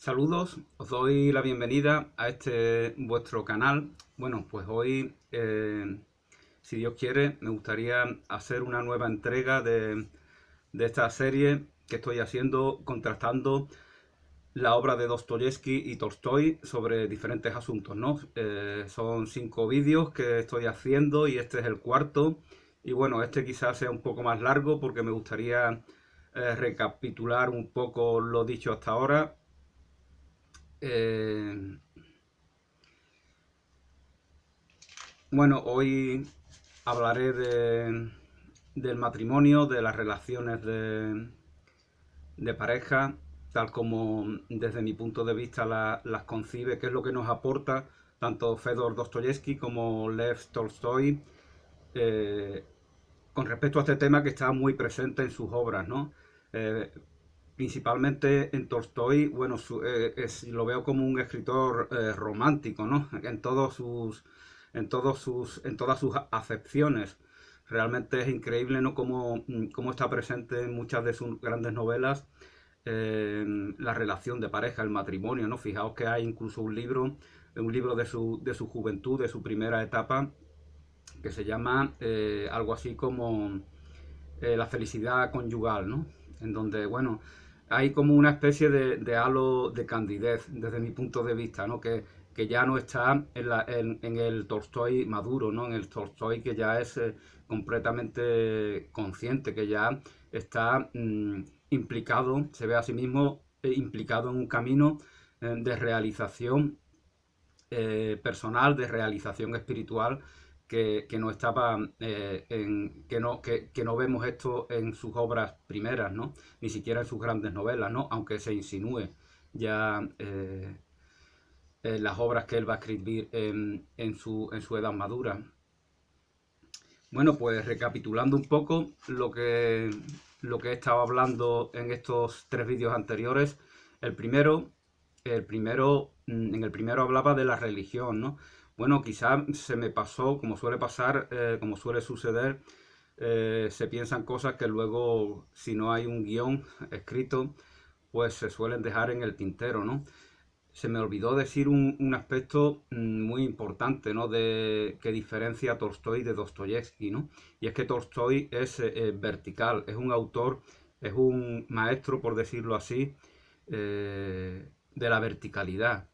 Saludos, os doy la bienvenida a este vuestro canal. Bueno, pues hoy, si Dios quiere, me gustaría hacer una nueva entrega de esta serie que estoy haciendo, contrastando la obra de Dostoyevsky y Tolstoy sobre diferentes asuntos, ¿no? Son 5 vídeos que estoy haciendo y este es el cuarto. Y bueno, este quizás sea un poco más largo porque me gustaría recapitular un poco lo dicho hasta ahora. Eh, bueno, hoy hablaré del matrimonio, de las relaciones de pareja, tal como desde mi punto de vista las concibe, qué es lo que nos aporta tanto Fedor Dostoyevsky como Lev Tolstoy eh, con respecto a este tema que está muy presente en sus obras, ¿no? Eh, Principalmente en Tolstoy, bueno, lo veo como un escritor romántico, ¿no? En todas sus acepciones. Realmente es increíble, ¿no? Cómo está presente en muchas de sus grandes novelas la relación de pareja, el matrimonio, ¿no? Fijaos que hay incluso un libro de su juventud, de su primera etapa, que se llama algo así como la felicidad conyugal, ¿no? En donde, bueno, hay como una especie de halo de candidez desde mi punto de vista, ¿no? Que ya no está en el Tolstoy maduro, ¿no? En el Tolstoy que ya es completamente consciente, que ya está implicado, se ve a sí mismo implicado en un camino de realización personal, de realización espiritual, que no estaba que no vemos esto en sus obras primeras, ¿no? Ni siquiera en sus grandes novelas, ¿no? Aunque se insinúe ya en las obras que él va a escribir en su edad madura. Bueno, pues recapitulando un poco lo que he estado hablando en estos 3 vídeos anteriores, el primero, en el primero hablaba de la religión, ¿no? Bueno, quizás se me pasó, como suele pasar, como suele suceder, se piensan cosas que luego, si no hay un guión escrito, pues se suelen dejar en el tintero, ¿no? Se me olvidó decir un aspecto muy importante, ¿no? Que diferencia a Tolstoy de Dostoyevsky, ¿no? Y es que Tolstoy es vertical, es un autor, es un maestro, por decirlo así, de la verticalidad,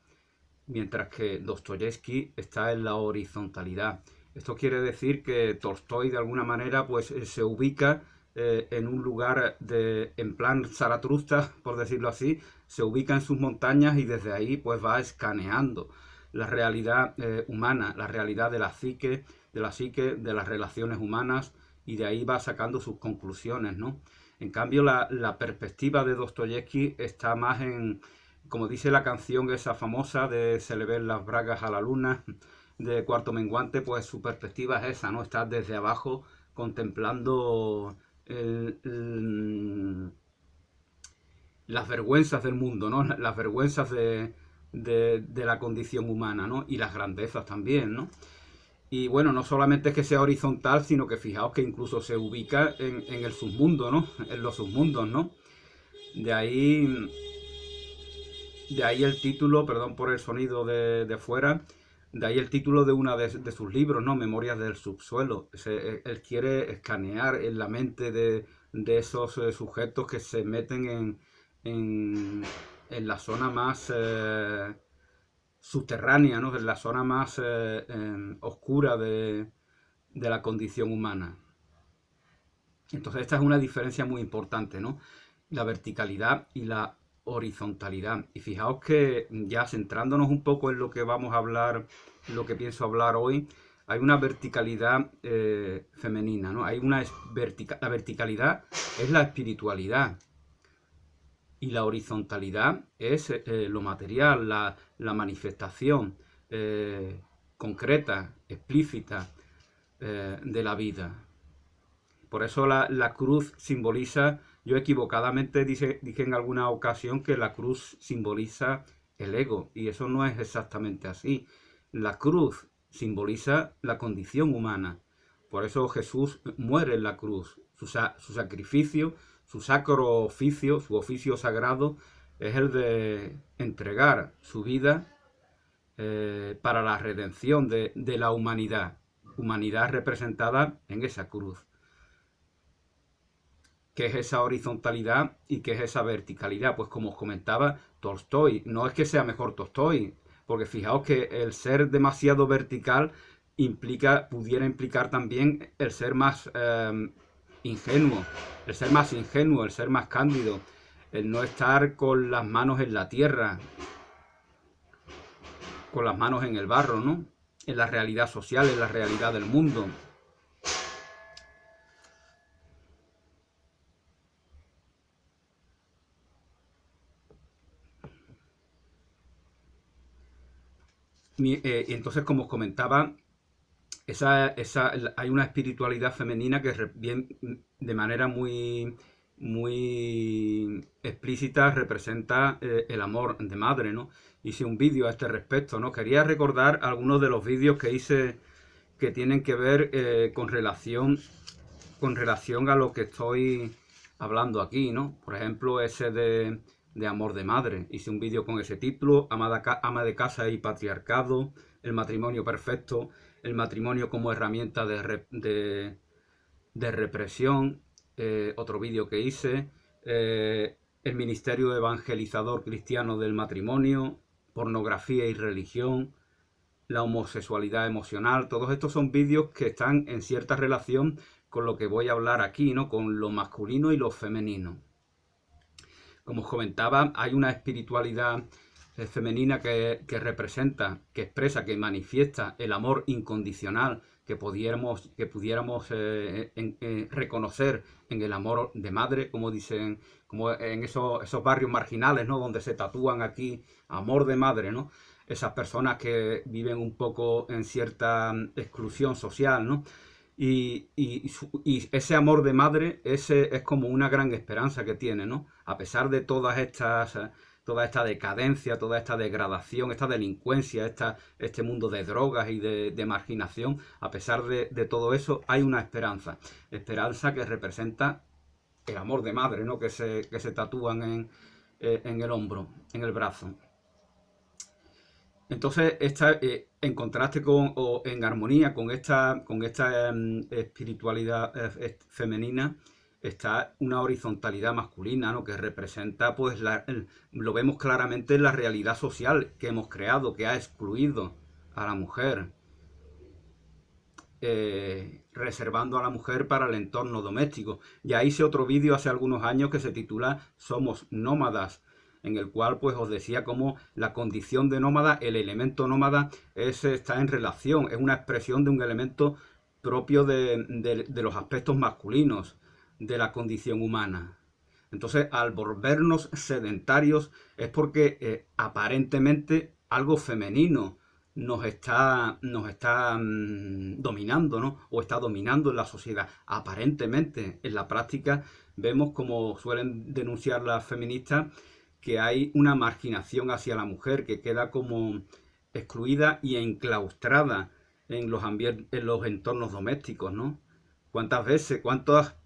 mientras que Dostoyevsky está en la horizontalidad. Esto quiere decir que Tolstoy de alguna manera pues se ubica en un lugar en plan Zaratustra, por decirlo así, se ubica en sus montañas y desde ahí pues va escaneando la realidad humana, la realidad de la psique, de las relaciones humanas, y de ahí va sacando sus conclusiones, ¿no? En cambio, la perspectiva de Dostoyevsky está más como dice la canción esa famosa de Se le ven las bragas a la luna, de Cuarto Menguante, pues su perspectiva es esa, ¿no? Está desde abajo contemplando las vergüenzas del mundo, ¿no? Las vergüenzas de la condición humana, ¿no? Y las grandezas también, ¿no? Y bueno, no solamente es que sea horizontal, sino que fijaos que incluso se ubica en el submundo, ¿no? En los submundos, ¿no? De ahí, de ahí el título, perdón por el sonido de fuera, de ahí el título de uno de sus libros, ¿no? Memorias del subsuelo. Él quiere escanear en la mente de esos sujetos que se meten en, en la zona más subterránea, ¿no? En la zona más oscura de la condición humana. Entonces esta es una diferencia muy importante, ¿no? La verticalidad y la horizontalidad. Y fijaos que ya centrándonos un poco en lo que vamos a hablar, lo que pienso hablar hoy, hay una verticalidad femenina, ¿no? La verticalidad es la espiritualidad y la horizontalidad es lo material, la manifestación concreta, explícita de la vida. Por eso la cruz simboliza, yo equivocadamente dije en alguna ocasión que la cruz simboliza el ego, y eso no es exactamente así. La cruz simboliza la condición humana. Por eso Jesús muere en la cruz. Su sacrificio, su sacro oficio, su oficio sagrado, es el de entregar su vida para la redención de la humanidad. Humanidad representada en esa cruz. ¿Qué es esa horizontalidad y qué es esa verticalidad? Pues como os comentaba, Tolstoy, no es que sea mejor Tolstoy, porque fijaos que el ser demasiado vertical pudiera implicar también el ser más ingenuo, el ser más cándido, el no estar con las manos en la tierra, con las manos en el barro, ¿no? En la realidad social, en la realidad del mundo. Y entonces, como os comentaba, hay una espiritualidad femenina que bien, de manera muy explícita representa el amor de madre, ¿no? Hice un vídeo a este respecto, ¿no? Quería recordar algunos de los vídeos que hice que tienen que ver con relación a lo que estoy hablando aquí, ¿no? Por ejemplo, ese de amor de madre. Hice un vídeo con ese título, ama de casa y patriarcado, el matrimonio perfecto, el matrimonio como herramienta de represión. Otro vídeo que hice, el ministerio evangelizador cristiano del matrimonio, pornografía y religión, la homosexualidad emocional. Todos estos son vídeos que están en cierta relación con lo que voy a hablar aquí, ¿no? Con lo masculino y lo femenino. Como os comentaba, hay una espiritualidad femenina que representa, que expresa, que manifiesta el amor incondicional que pudiéramos reconocer en el amor de madre, como dicen, como en esos barrios marginales, ¿no? Donde se tatúan aquí amor de madre, ¿no? Esas personas que viven un poco en cierta exclusión social, ¿no? Y ese amor de madre, ese es como una gran esperanza que tiene, ¿no? A pesar de toda esta decadencia, toda esta degradación, esta delincuencia, este mundo de drogas y de marginación, a pesar de todo eso, hay una esperanza. Esperanza que representa el amor de madre, ¿no? Que se tatúan en el hombro, en el brazo. Entonces, en contraste o en armonía con esta espiritualidad femenina, está una horizontalidad masculina, ¿no? Que representa, pues, lo vemos claramente en la realidad social que hemos creado, que ha excluido a la mujer, reservando a la mujer para el entorno doméstico. Ya hice otro vídeo hace algunos años que se titula Somos nómadas, en el cual pues os decía cómo la condición de nómada, el elemento nómada, está en relación, es una expresión de un elemento propio de los aspectos masculinos de la condición humana. Entonces, al volvernos sedentarios es porque aparentemente algo femenino nos está dominando, ¿no? O está dominando en la sociedad. Aparentemente, en la práctica, vemos, como suelen denunciar las feministas, que hay una marginación hacia la mujer que queda como excluida y enclaustrada en los entornos domésticos, ¿no? Cuántas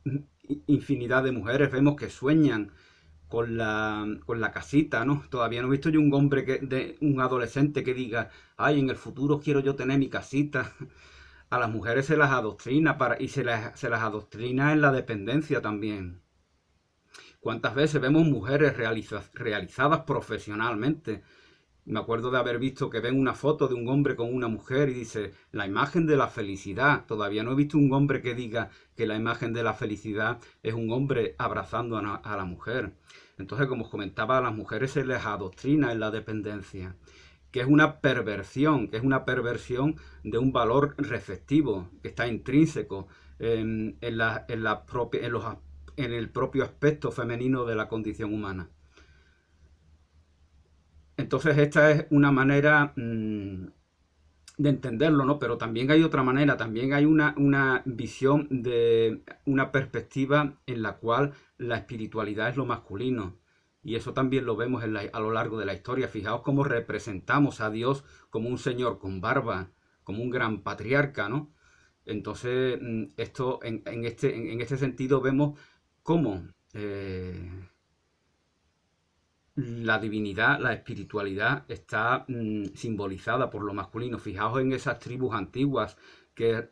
infinidad de mujeres vemos que sueñan con la casita, ¿no? Todavía no he visto yo un hombre, un adolescente que diga, ay, en el futuro quiero yo tener mi casita. A las mujeres se las adoctrina y se las adoctrina en la dependencia también. ¿Cuántas veces vemos mujeres realizadas profesionalmente? Me acuerdo de haber visto que ven una foto de un hombre con una mujer y dice, la imagen de la felicidad. Todavía no he visto un hombre que diga que la imagen de la felicidad es un hombre abrazando a la mujer. Entonces, como os comentaba, a las mujeres se les adoctrina en la dependencia, que es una perversión, de un valor receptivo, que está intrínseco en el propio aspecto femenino de la condición humana. Entonces esta es una manera de entenderlo, ¿no? Pero también hay otra manera, también hay una visión de una perspectiva en la cual la espiritualidad es lo masculino. Y eso también lo vemos a lo largo de la historia. Fijaos cómo representamos a Dios como un señor con barba, como un gran patriarca, ¿no? Entonces, esto en este sentido vemos cómo la divinidad, la espiritualidad está simbolizada por lo masculino. Fijaos en esas tribus antiguas que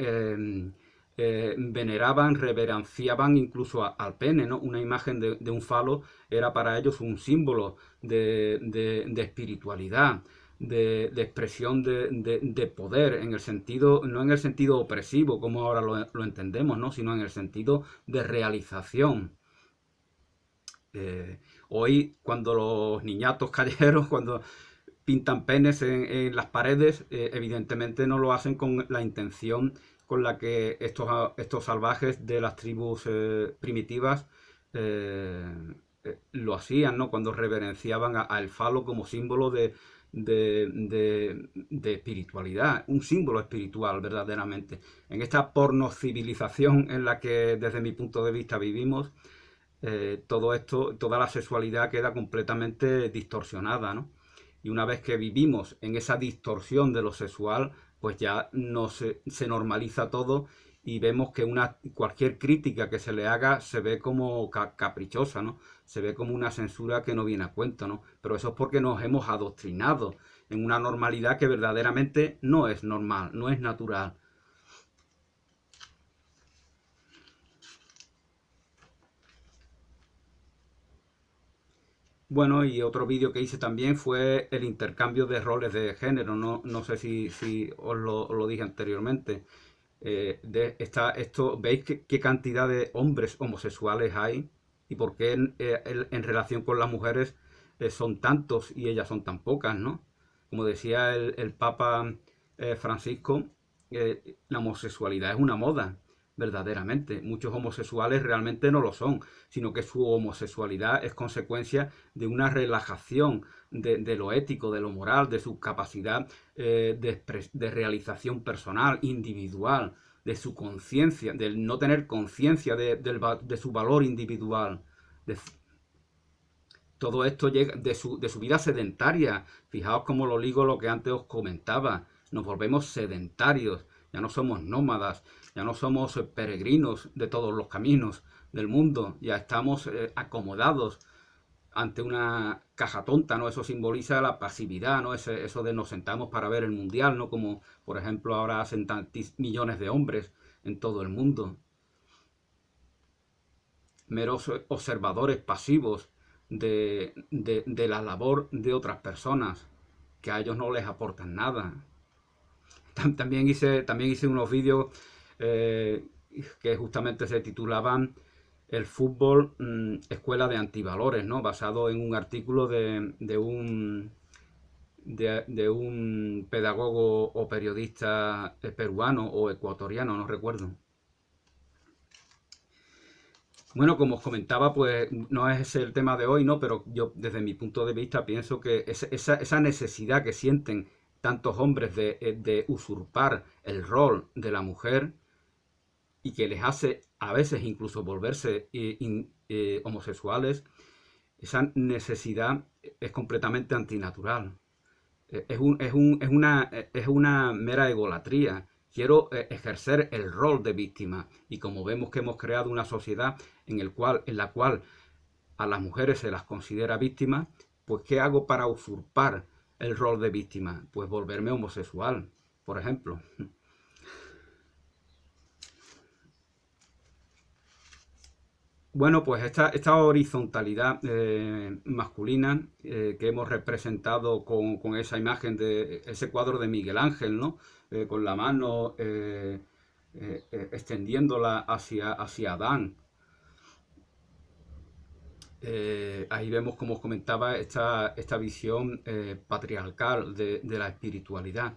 veneraban, reverenciaban incluso al pene, ¿no? Una imagen de un falo era para ellos un símbolo de espiritualidad, de expresión de poder, en el sentido, no en el sentido opresivo como ahora lo entendemos, ¿no? Sino en el sentido de realización. Hoy, cuando los niñatos callejeros, cuando pintan penes en las paredes, evidentemente no lo hacen con la intención con la que estos salvajes de las tribus primitivas eh, lo hacían, ¿no? Cuando reverenciaban al falo como símbolo de espiritualidad, un símbolo espiritual verdaderamente. En esta pornocivilización en la que desde mi punto de vista vivimos, todo esto, toda la sexualidad queda completamente distorsionada, ¿no? Y una vez que vivimos en esa distorsión de lo sexual, pues ya no se normaliza todo y vemos que cualquier crítica que se le haga se ve como caprichosa, ¿no? Se ve como una censura que no viene a cuento, ¿no? Pero eso es porque nos hemos adoctrinado en una normalidad que verdaderamente no es normal, no es natural. Bueno, y otro vídeo que hice también fue el intercambio de roles de género. No sé si os lo dije anteriormente. ¿Veis qué cantidad de hombres homosexuales hay? ¿Y por qué en relación con las mujeres son tantos y ellas son tan pocas, ¿no? Como decía el Papa Francisco, la homosexualidad es una moda, verdaderamente. Muchos homosexuales realmente no lo son, sino que su homosexualidad es consecuencia de una relajación de lo ético, de lo moral, de su capacidad de realización personal, individual, de su conciencia, del no tener conciencia de su valor individual. De, todo esto llega de su vida sedentaria. Fijaos cómo lo ligo lo que antes os comentaba. Nos volvemos sedentarios, ya no somos nómadas, ya no somos peregrinos de todos los caminos del mundo, ya estamos acomodados ante una caja tonta, ¿no? Eso simboliza la pasividad, ¿no? Eso de nos sentamos para ver el mundial, ¿no? Como por ejemplo ahora hacen millones de hombres en todo el mundo. Meros observadores pasivos de la labor de otras personas, que a ellos no les aportan nada. También hice unos vídeos eh, que justamente se titulaban El fútbol, escuela de antivalores, ¿no? Basado en un artículo de un pedagogo o periodista peruano o ecuatoriano, no recuerdo. Bueno, como os comentaba, pues no es ese el tema de hoy, ¿no? Pero yo desde mi punto de vista pienso que esa necesidad que sienten tantos hombres de usurpar el rol de la mujer y que les hace a veces incluso volverse homosexuales, esa necesidad es completamente antinatural. Es una mera egolatría. Quiero ejercer el rol de víctima. Y como vemos que hemos creado una sociedad en la cual a las mujeres se las considera víctimas, pues ¿qué hago para usurpar el rol de víctima? Pues volverme homosexual, por ejemplo. Bueno, pues esta horizontalidad masculina que hemos representado con esa imagen de ese cuadro de Miguel Ángel, ¿no? Con la mano extendiéndola hacia Adán. Ahí vemos, como os comentaba, esta visión patriarcal de la espiritualidad.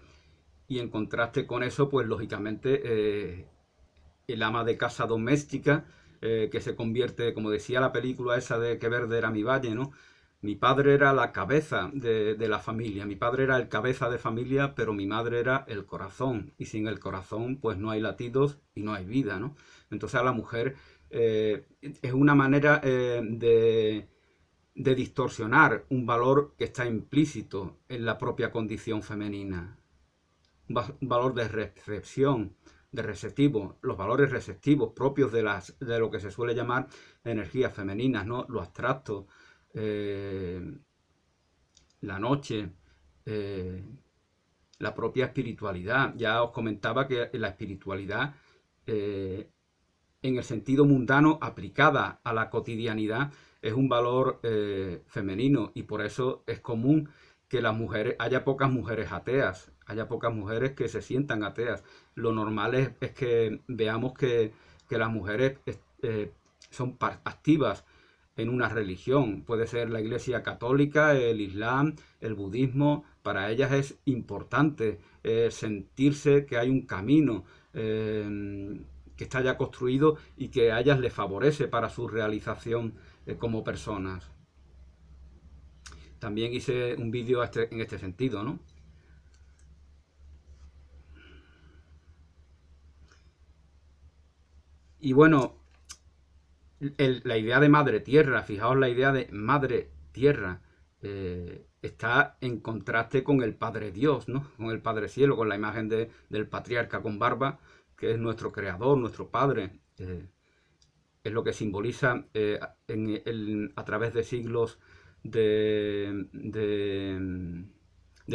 Y en contraste con eso, pues lógicamente el ama de casa doméstica que se convierte, como decía la película esa de Que verde era mi valle, ¿no? Mi padre era la cabeza de la familia, mi padre era el cabeza de familia, pero mi madre era el corazón. Y sin el corazón, pues no hay latidos y no hay vida, ¿no? Entonces a la mujer es una manera de distorsionar un valor que está implícito en la propia condición femenina. Un valor de recepción, de receptivo, los valores receptivos propios de lo que se suele llamar energías femeninas, ¿no? Lo abstracto, la noche, la propia espiritualidad. Ya os comentaba que la espiritualidad, en el sentido mundano, aplicada a la cotidianidad, es un valor femenino, y por eso es común que las mujeres, haya pocas mujeres ateas, haya pocas mujeres que se sientan ateas. Lo normal es que veamos que las mujeres son activas en una religión. Puede ser la Iglesia católica, el Islam, el budismo. Para ellas es importante sentirse que hay un camino que está ya construido y que a ellas les favorece para su realización como personas. También hice un vídeo en este sentido, ¿no? Y bueno, la idea de madre tierra, fijaos, la idea de madre tierra está en contraste con el Padre Dios, ¿no? Con el Padre Cielo, con la imagen del patriarca con barba, que es nuestro creador, nuestro Padre. Es lo que simboliza a través de siglos de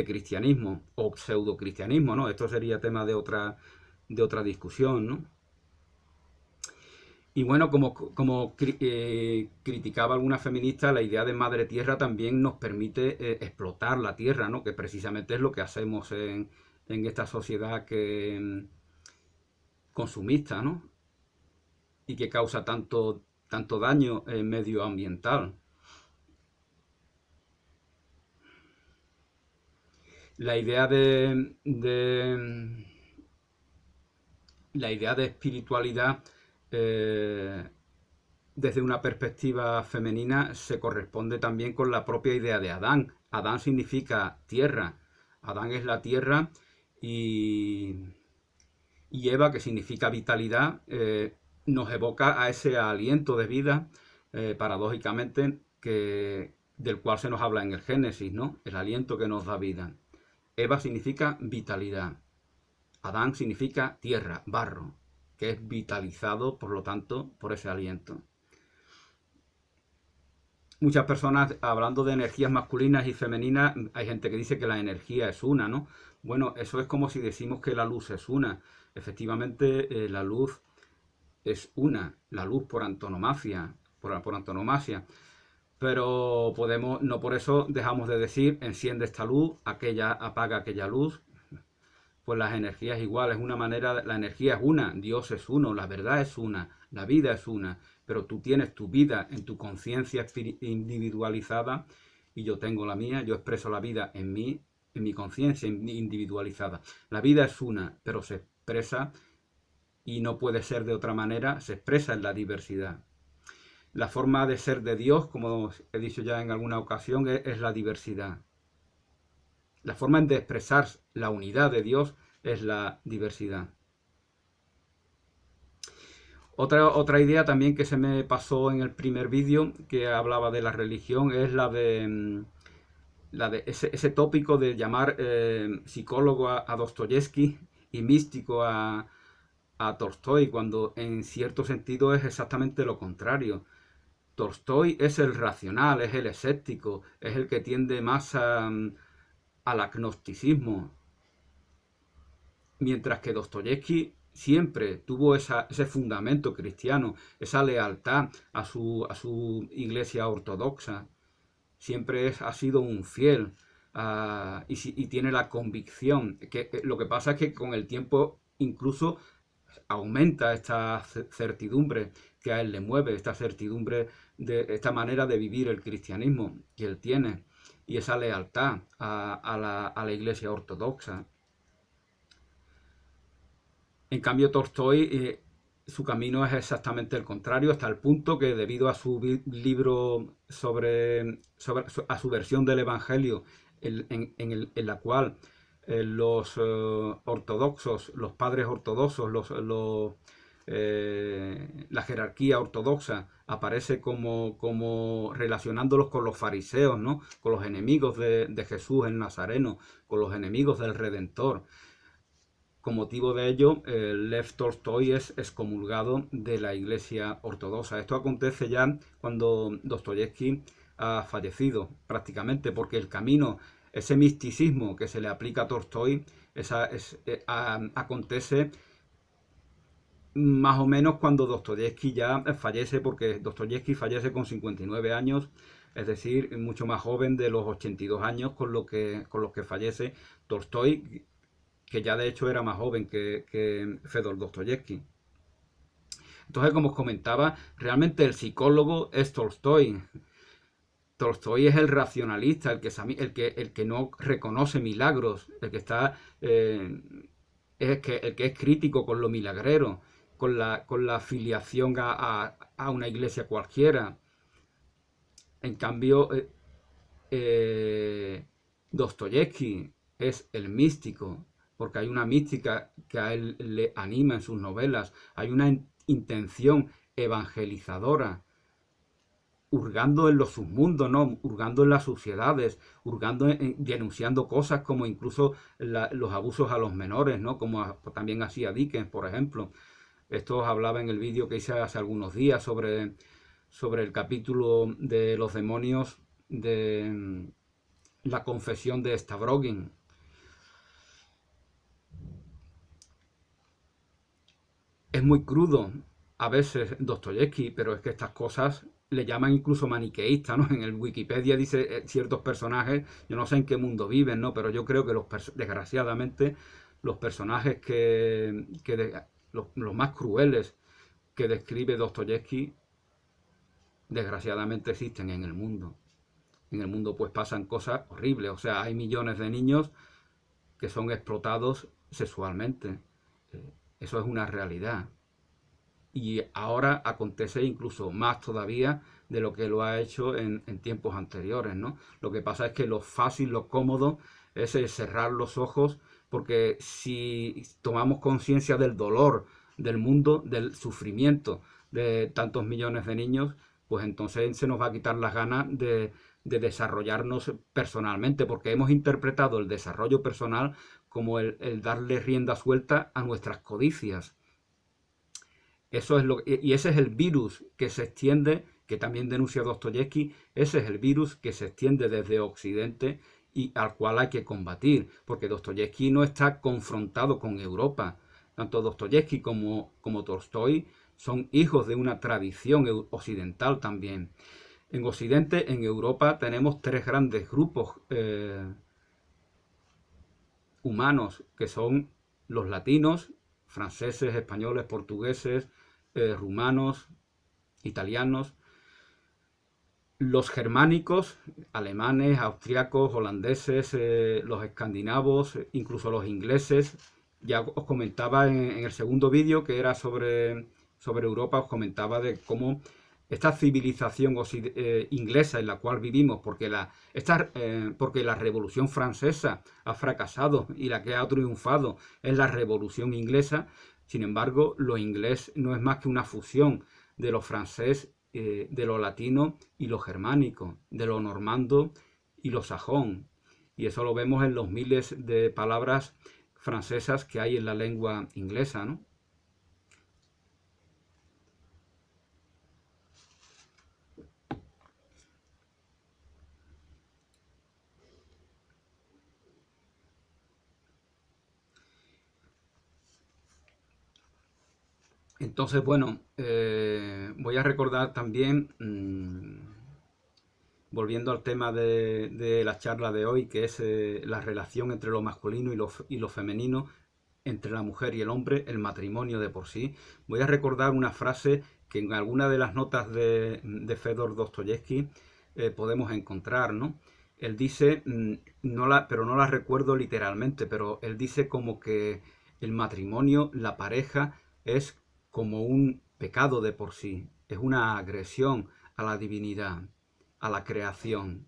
cristianismo o pseudo-cristianismo, ¿no? Esto sería tema de otra discusión, ¿no? Y bueno, como criticaba alguna feminista, la idea de madre tierra también nos permite explotar la tierra, ¿no? Que precisamente es lo que hacemos en esta sociedad consumista, ¿no? Y que causa tanto daño medioambiental. La idea la idea de espiritualidad desde una perspectiva femenina se corresponde también con la propia idea de Adán. Adán significa tierra. Adán es la tierra, y Eva, que significa vitalidad, nos evoca a ese aliento de vida, paradójicamente, del cual se nos habla en el Génesis, ¿no? El aliento que nos da vida. Eva significa vitalidad. Adán significa tierra, barro, que es vitalizado, por lo tanto, por ese aliento. Muchas personas, hablando de energías masculinas y femeninas, hay gente que dice que la energía es una, ¿no? Bueno, eso es como si decimos que la luz es una. Efectivamente, la luz es una, la luz por antonomasia, por antonomasia. Pero no por eso dejamos de decir enciende esta luz, aquella apaga aquella luz. Pues las energías igual, es una manera, la energía es una, Dios es uno, la verdad es una, la vida es una, pero tú tienes tu vida en tu conciencia individualizada, y yo tengo la mía, yo expreso la vida en mi conciencia individualizada. La vida es una, pero se expresa, y no puede ser de otra manera, se expresa en la diversidad. La forma de ser de Dios, como he dicho ya en alguna ocasión, es la diversidad. La forma de expresar la unidad de Dios es la diversidad. Otra idea también que se me pasó en el primer vídeo, que hablaba de la religión, es la de ese tópico de llamar psicólogo a Dostoyevsky y místico a Tolstoy, cuando en cierto sentido es exactamente lo contrario. Tolstoy es el racional, es el escéptico, es el que tiende más al agnosticismo, mientras que Dostoyevsky siempre tuvo ese fundamento cristiano, esa lealtad a su iglesia ortodoxa. Siempre ha sido un fiel, y tiene la convicción. Lo que pasa es que con el tiempo incluso aumenta esta certidumbre que a él le mueve, esta certidumbre de esta manera de vivir el cristianismo que él tiene, y esa lealtad a la iglesia ortodoxa. En cambio, Tolstoy, su camino es exactamente el contrario, hasta el punto que, debido a su libro a su versión del Evangelio, en la cual los ortodoxos, los padres ortodoxos, la jerarquía ortodoxa aparece como relacionándolos con los fariseos, ¿no? Con los enemigos de Jesús el Nazareno, con los enemigos del Redentor. Con motivo de ello, Lev Tolstoy es excomulgado de la Iglesia ortodoxa. Esto acontece ya cuando Dostoyevsky ha fallecido prácticamente, porque el camino, ese misticismo que se le aplica a Tolstói, acontece más o menos cuando Dostoyevsky ya fallece, porque Dostoyevsky fallece con 59 años, es decir, mucho más joven de los 82 años con los que fallece Tolstói, que ya de hecho era más joven que Fedor Dostoyevsky. Entonces, como os comentaba, realmente el psicólogo es Tolstói. Tolstói es el racionalista, el que no reconoce milagros, el que está el que es crítico con lo milagrero, con la afiliación a una iglesia cualquiera. En cambio, Dostoyevsky es el místico, porque hay una mística que a él le anima en sus novelas, hay una intención evangelizadora, hurgando en los submundos, ¿no? Hurgando en las suciedades, denunciando cosas como incluso los abusos a los menores, ¿no? Como también hacía Dickens, por ejemplo. Esto os hablaba en el vídeo que hice hace algunos días sobre el capítulo de los demonios de la confesión de Stavrogin. Es muy crudo a veces Dostoyevsky, pero es que estas cosas le llaman incluso maniqueísta, ¿no? En el Wikipedia dice ciertos personajes, yo no sé en qué mundo viven, ¿no? Pero yo creo que desgraciadamente los personajes los más crueles que describe Dostoyevsky, desgraciadamente existen en el mundo. En el mundo pues pasan cosas horribles, o sea, hay millones de niños que son explotados sexualmente. Eso es una realidad. Y ahora acontece incluso más todavía de lo que lo ha hecho en tiempos anteriores, ¿no? Lo que pasa es que lo fácil, lo cómodo es cerrar los ojos, porque si tomamos conciencia del dolor del mundo, del sufrimiento de tantos millones de niños, pues entonces se nos va a quitar las ganas de desarrollarnos personalmente, porque hemos interpretado el desarrollo personal como el darle rienda suelta a nuestras codicias. Eso es y ese es el virus que se extiende, que también denuncia Dostoyevsky, ese es el virus que se extiende desde Occidente y al cual hay que combatir, porque Dostoyevsky no está confrontado con Europa. Tanto Dostoyevsky como Tolstói son hijos de una tradición occidental también. En Occidente, en Europa, tenemos tres grandes grupos humanos, que son los latinos, franceses, españoles, portugueses, rumanos, italianos, los germánicos, alemanes, austriacos, holandeses, los escandinavos, incluso los ingleses. Ya os comentaba en el segundo vídeo que era sobre Europa, os comentaba de cómo esta civilización inglesa en la cual vivimos, porque porque la Revolución Francesa ha fracasado y la que ha triunfado es la Revolución Inglesa. Sin embargo, lo inglés no es más que una fusión de lo francés, de lo latino y lo germánico, de lo normando y lo sajón. Y eso lo vemos en los miles de palabras francesas que hay en la lengua inglesa, ¿no? Entonces, bueno, voy a recordar también, volviendo al tema de la charla de hoy, que es la relación entre lo masculino y lo femenino, entre la mujer y el hombre, el matrimonio de por sí. Voy a recordar una frase que en alguna de las notas de Fedor Dostoyevsky podemos encontrar, ¿no? Él dice, pero no la recuerdo literalmente, pero él dice como que el matrimonio, la pareja, es como un pecado de por sí, es una agresión a la divinidad, a la creación.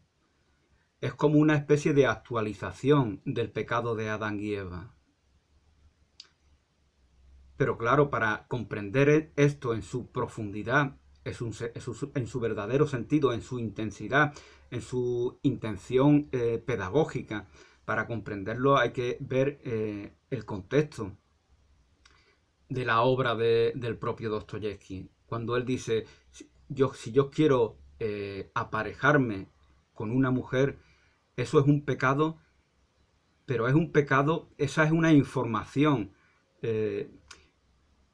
Es como una especie de actualización del pecado de Adán y Eva. Pero claro, para comprender esto en su profundidad, en su verdadero sentido, en su intensidad, en su intención pedagógica, para comprenderlo hay que ver el contexto de la obra del propio Dostoyevsky. Cuando él dice, si yo quiero aparejarme con una mujer, eso es un pecado, pero es un pecado, esa es una información.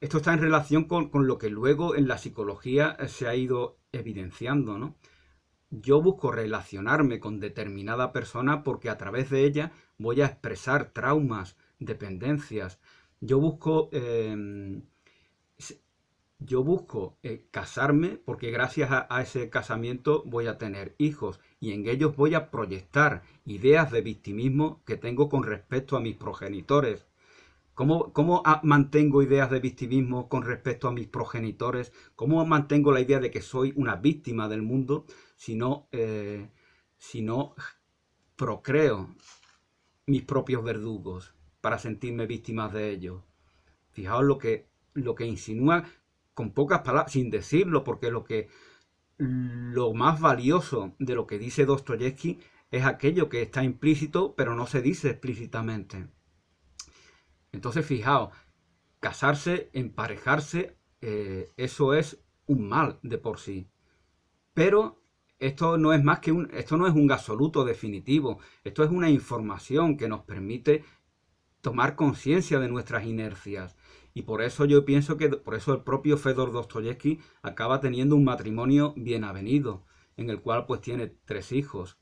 Esto está en relación con lo que luego en la psicología se ha ido evidenciando, ¿no? Yo busco relacionarme con determinada persona porque a través de ella voy a expresar traumas, dependencias. Yo busco, casarme porque gracias a ese casamiento voy a tener hijos y en ellos voy a proyectar ideas de victimismo que tengo con respecto a mis progenitores. ¿Cómo mantengo ideas de victimismo con respecto a mis progenitores? ¿Cómo mantengo la idea de que soy una víctima del mundo si no procreo mis propios verdugos para sentirme víctima de ellos? Fijaos lo que insinúa con pocas palabras, sin decirlo, porque lo más valioso de lo que dice Dostoyevsky es aquello que está implícito, pero no se dice explícitamente. Entonces, fijaos, casarse, emparejarse, eso es un mal de por sí. Pero esto no es más que esto no es un absoluto definitivo. Esto es una información que nos permite tomar conciencia de nuestras inercias. Y por eso yo pienso que por eso el propio Fedor Dostoyevsky acaba teniendo un matrimonio bien avenido, en el cual pues tiene 3 hijos.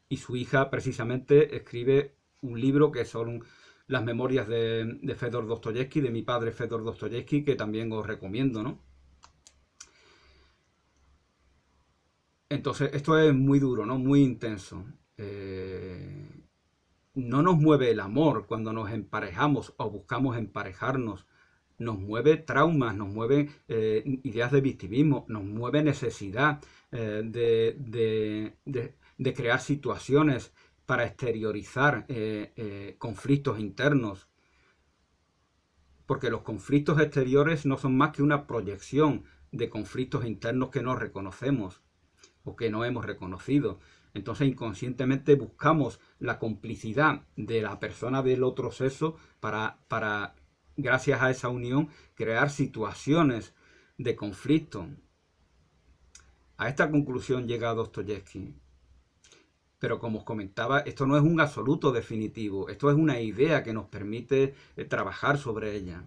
Y su hija precisamente escribe un libro que son las memorias de Fedor Dostoyevsky, de mi padre Fedor Dostoyevsky, que también os recomiendo, ¿no? Entonces, esto es muy duro, ¿no? Muy intenso. No nos mueve el amor cuando nos emparejamos o buscamos emparejarnos. Nos mueve traumas, nos mueve ideas de victimismo, nos mueve necesidad de crear situaciones para exteriorizar conflictos internos. Porque los conflictos exteriores no son más que una proyección de conflictos internos que no reconocemos o que no hemos reconocido. Entonces inconscientemente buscamos la complicidad de la persona del otro sexo para gracias a esa unión, crear situaciones de conflicto. A esta conclusión llega Dostoyevsky. Pero como os comentaba, esto no es un absoluto definitivo, esto es una idea que nos permite trabajar sobre ella.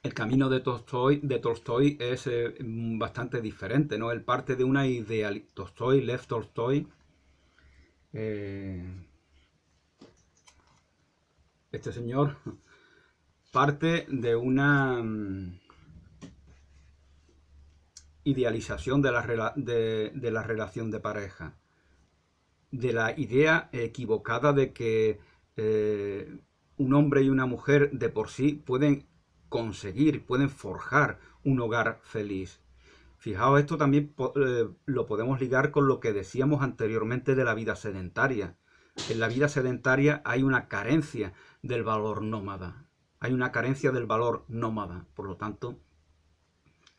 El camino de Tolstoy es bastante diferente, ¿no? Él parte de una ideal. Lev Tolstoy, eh, este señor, parte de una idealización de la relación de pareja, de la idea equivocada de que un hombre y una mujer de por sí pueden conseguir, pueden forjar un hogar feliz. Fijaos, esto también lo podemos ligar con lo que decíamos anteriormente de la vida sedentaria. En la vida sedentaria hay una carencia del valor nómada. Hay una carencia del valor nómada. Por lo tanto,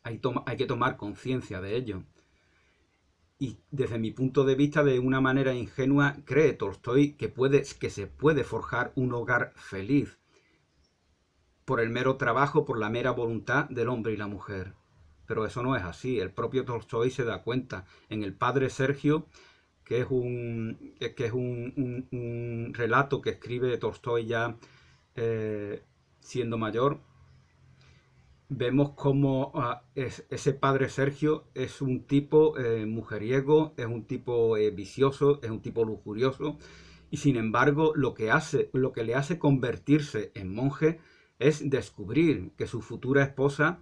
hay que tomar conciencia de ello. Y desde mi punto de vista, de una manera ingenua, cree Tolstoy que se puede forjar un hogar feliz por el mero trabajo, por la mera voluntad del hombre y la mujer. Pero eso no es así. El propio Tolstoy se da cuenta. En El padre Sergio, que es un relato que escribe Tolstoy ya siendo mayor, vemos cómo ese padre Sergio es un tipo mujeriego, es un tipo vicioso, es un tipo lujurioso, y sin embargo lo que le hace convertirse en monje es descubrir que su futura esposa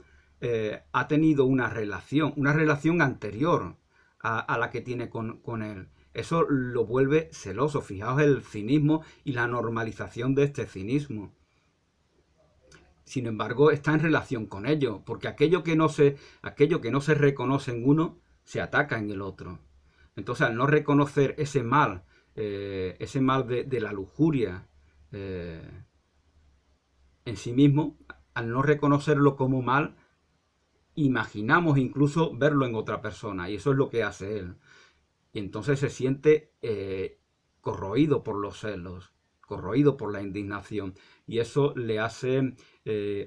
ha tenido una relación anterior a la que tiene con él. Eso lo vuelve celoso. Fijaos el cinismo y la normalización de este cinismo. Sin embargo, está en relación con ello, porque aquello que no se reconoce en uno, se ataca en el otro. Entonces, al no reconocer ese mal de la lujuria en sí mismo, al no reconocerlo como mal, imaginamos incluso verlo en otra persona, y eso es lo que hace él. Y entonces se siente corroído por los celos. corroído por la indignación, y eso le hace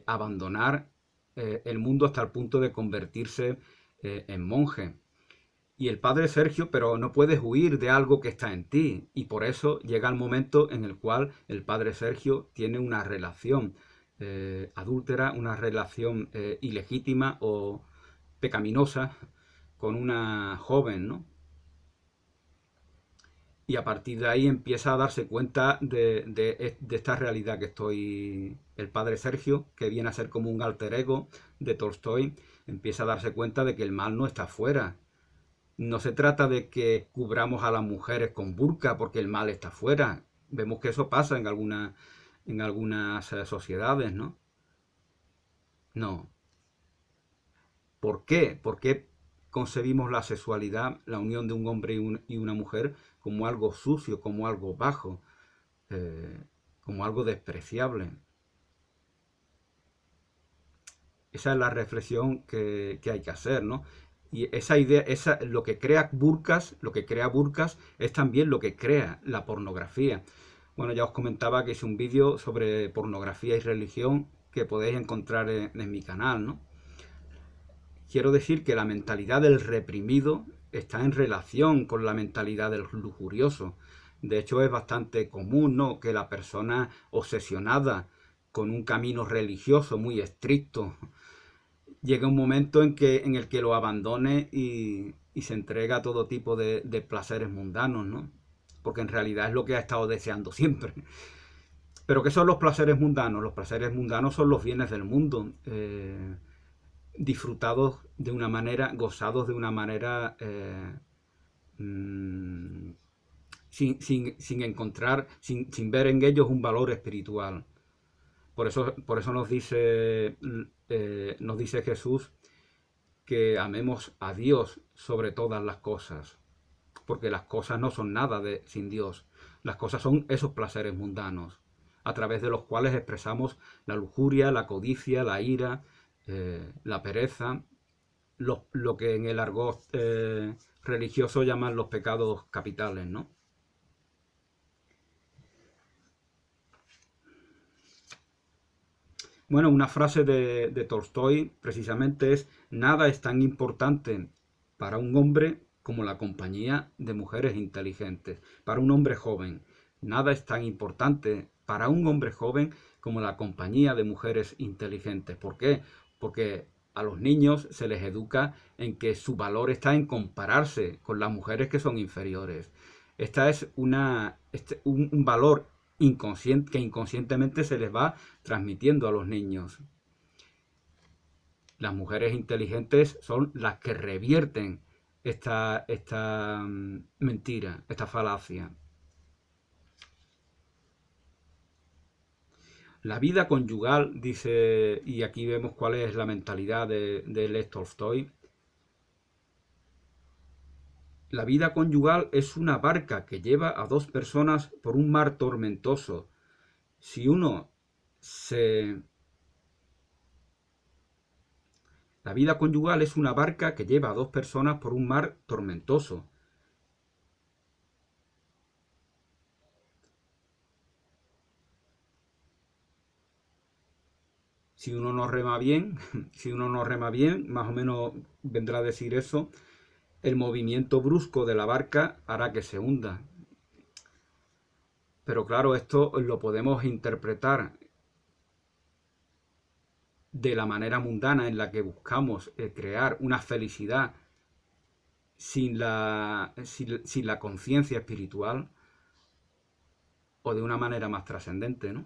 abandonar el mundo hasta el punto de convertirse en monje. Y el padre Sergio, pero no puedes huir de algo que está en ti, y por eso llega el momento en el cual el padre Sergio tiene una relación adúltera, una relación ilegítima o pecaminosa con una joven, ¿no? Y a partir de ahí empieza a darse cuenta de esta realidad que estoy, el padre Sergio, que viene a ser como un alter ego de Tolstoy, empieza a darse cuenta de que el mal no está afuera. No se trata de que cubramos a las mujeres con burka porque el mal está afuera. Vemos que eso pasa en algunas sociedades, ¿no? No. ¿Por qué? ¿Por qué concebimos la sexualidad, la unión de un hombre y una mujer, como algo sucio, como algo bajo, eh, como algo despreciable? Esa es la reflexión que hay que hacer, ¿no? Y esa idea, lo que crea Burkas es también lo que crea la pornografía. Bueno, ya os comentaba que hice un vídeo sobre pornografía y religión que podéis encontrar en mi canal, ¿no? Quiero decir que la mentalidad del reprimido está en relación con la mentalidad del lujurioso. De hecho, es bastante común, ¿no?, que la persona obsesionada con un camino religioso muy estricto llega un momento en el que lo abandone y se entrega a todo tipo de placeres mundanos, ¿no? Porque en realidad es lo que ha estado deseando siempre. Pero ¿qué son los placeres mundanos? Los placeres mundanos son los bienes del mundo, disfrutados de una manera, gozados de una manera sin encontrar, sin ver en ellos un valor espiritual. Por eso nos dice Jesús que amemos a Dios sobre todas las cosas, porque las cosas no son nada sin Dios. Las cosas son esos placeres mundanos, a través de los cuales expresamos la lujuria, la codicia, la ira, la pereza, lo que en el argot religioso llaman los pecados capitales, ¿no? Bueno, una frase de Tolstoy precisamente es: nada es tan importante para un hombre como la compañía de mujeres inteligentes. Para un hombre joven, nada es tan importante para un hombre joven como la compañía de mujeres inteligentes. ¿Por qué? Porque a los niños se les educa en que su valor está en compararse con las mujeres que son inferiores. Esta es un valor inconsciente, que inconscientemente se les va transmitiendo a los niños. Las mujeres inteligentes son las que revierten esta mentira, esta falacia. La vida conyugal, dice, y aquí vemos cuál es la mentalidad de Lev Tolstoy. La vida conyugal es una barca que lleva a dos personas por un mar tormentoso. Si uno se... La vida conyugal es una barca que lleva a dos personas por un mar tormentoso. Si uno no rema bien, si uno no rema bien, más o menos vendrá a decir eso, el movimiento brusco de la barca hará que se hunda. Pero claro, esto lo podemos interpretar de la manera mundana en la que buscamos crear una felicidad sin la conciencia espiritual, o de una manera más trascendente, ¿no?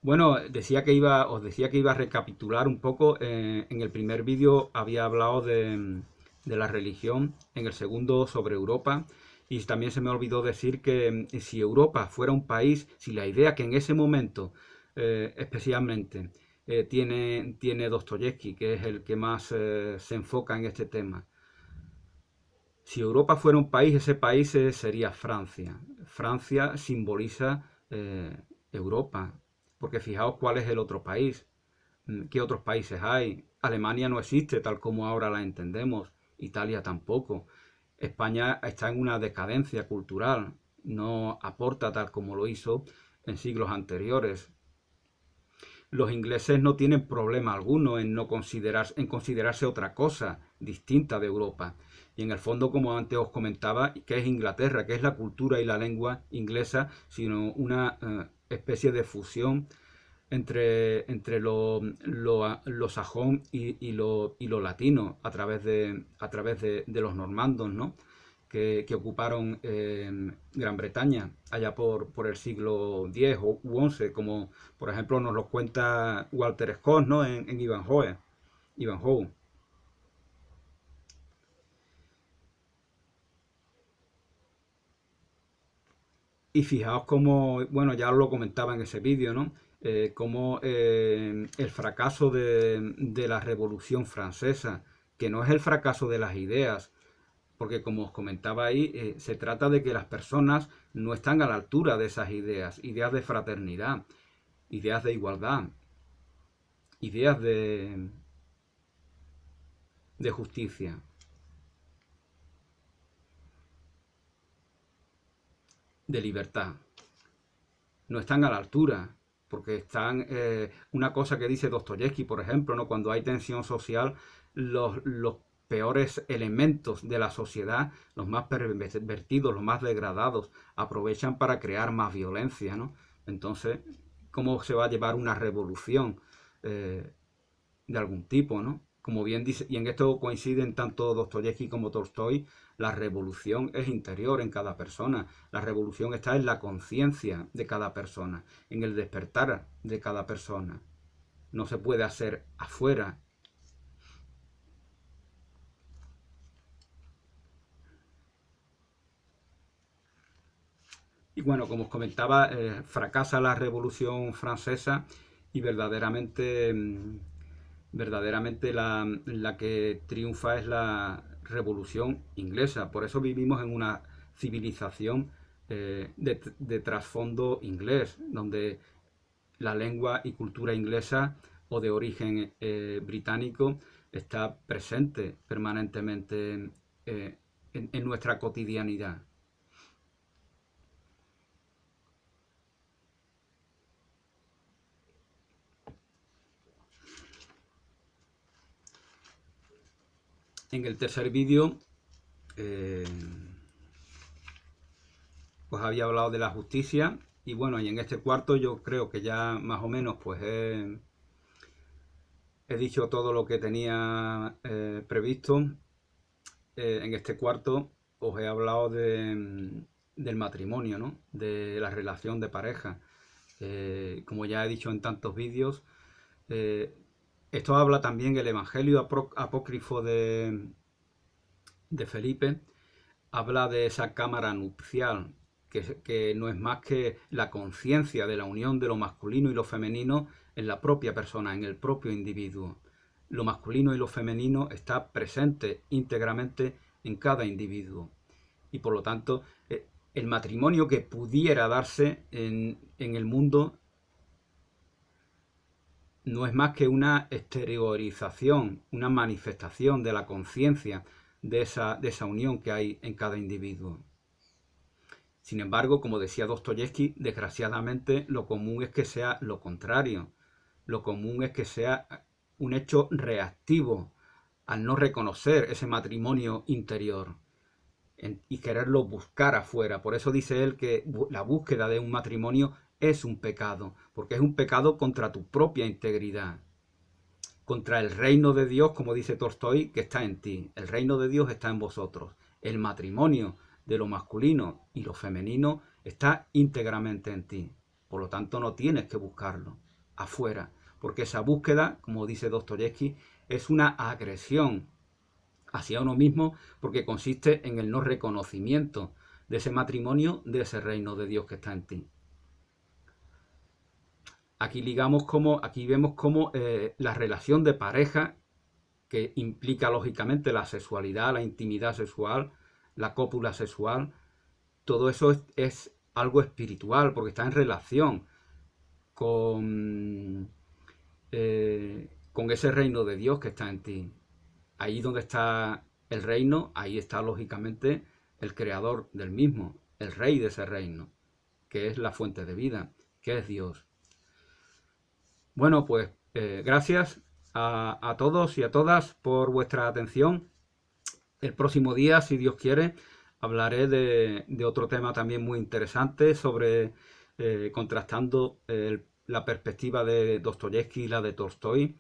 Bueno, os decía que iba a recapitular un poco. En el primer vídeo había hablado de la religión, en el segundo sobre Europa, y también se me olvidó decir que si Europa fuera un país, si la idea que en ese momento especialmente tiene Dostoyevsky, que es el que más se enfoca en este tema. Si Europa fuera un país, ese país sería Francia. Francia simboliza Europa, porque fijaos cuál es el otro país, qué otros países hay. Alemania no existe tal como ahora la entendemos, Italia tampoco. España está en una decadencia cultural, no aporta tal como lo hizo en siglos anteriores. Los ingleses no tienen problema alguno en no considerarse otra cosa distinta de Europa. Y en el fondo, como antes os comentaba, que es Inglaterra, que es la cultura y la lengua inglesa, sino una especie de fusión entre lo sajón y lo latino a través de los normandos, ¿no? Que ocuparon Gran Bretaña allá por el siglo X u XI, como por ejemplo nos lo cuenta Walter Scott, ¿no? en Ivanhoe. Ivanhoe. Y fijaos cómo, bueno, ya lo comentaba en ese vídeo, ¿no? Cómo el fracaso de la Revolución Francesa, que no es el fracaso de las ideas, porque como os comentaba ahí, se trata de que las personas no están a la altura de esas ideas, ideas de fraternidad, ideas de igualdad, ideas de justicia, de libertad. No están a la altura, porque están, una cosa que dice Dostoyevsky, por ejemplo, ¿no? Cuando hay tensión social, los peores elementos de la sociedad, los más pervertidos, los más degradados, aprovechan para crear más violencia, ¿no? Entonces, ¿cómo se va a llevar una revolución eh, de algún tipo, ¿no? Como bien dice, y en esto coinciden tanto Dostoyevsky como Tolstoy, la revolución es interior en cada persona. La revolución está en la conciencia de cada persona, en el despertar de cada persona. No se puede hacer afuera. Y bueno, como os comentaba, fracasa la Revolución Francesa y verdaderamente la que triunfa es la Revolución Inglesa. Por eso vivimos en una civilización de trasfondo inglés, donde la lengua y cultura inglesa o de origen británico está presente permanentemente en nuestra cotidianidad. En el tercer vídeo eh, pues había hablado de la justicia y bueno, y en este cuarto yo creo que ya más o menos pues he dicho todo lo que tenía previsto. En este cuarto os he hablado del matrimonio, ¿no? De la relación de pareja. Como ya he dicho en tantos vídeos, eh, esto habla también el Evangelio apócrifo de Felipe, habla de esa cámara nupcial, que no es más que la conciencia de la unión de lo masculino y lo femenino en la propia persona, en el propio individuo. Lo masculino y lo femenino está presente íntegramente en cada individuo. Y por lo tanto, el matrimonio que pudiera darse en el mundo no es más que una exteriorización, una manifestación de la conciencia de esa unión que hay en cada individuo. Sin embargo, como decía Dostoyevsky, desgraciadamente lo común es que sea lo contrario. Lo común es que sea un hecho reactivo al no reconocer ese matrimonio interior y quererlo buscar afuera. Por eso dice él que la búsqueda de un matrimonio es un pecado, porque es un pecado contra tu propia integridad, contra el reino de Dios, como dice Tolstoy, que está en ti. El reino de Dios está en vosotros. El matrimonio de lo masculino y lo femenino está íntegramente en ti. Por lo tanto, no tienes que buscarlo afuera, porque esa búsqueda, como dice Dostoyevsky, es una agresión hacia uno mismo, porque consiste en el no reconocimiento de ese matrimonio, de ese reino de Dios que está en ti. Aquí vemos cómo la relación de pareja, que implica lógicamente la sexualidad, la intimidad sexual, la cópula sexual, todo eso es algo espiritual, porque está en relación con ese reino de Dios que está en ti. Ahí donde está el reino, ahí está lógicamente el creador del mismo, el rey de ese reino, que es la fuente de vida, que es Dios. Bueno, pues gracias a todos y a todas por vuestra atención. El próximo día, si Dios quiere, hablaré de otro tema también muy interesante sobre contrastando la perspectiva de Dostoyevsky y la de Tolstoy,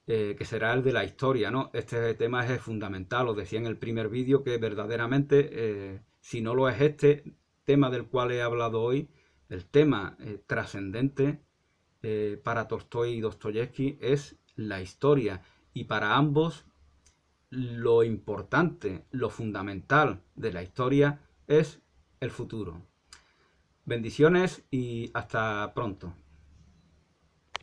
que será el de la historia, ¿no? Este tema es fundamental, os decía en el primer vídeo que verdaderamente, si no lo es este tema del cual he hablado hoy, el tema trascendente para Tolstoy y Dostoyevsky es la historia, y para ambos lo importante, lo fundamental de la historia es el futuro. Bendiciones y hasta pronto.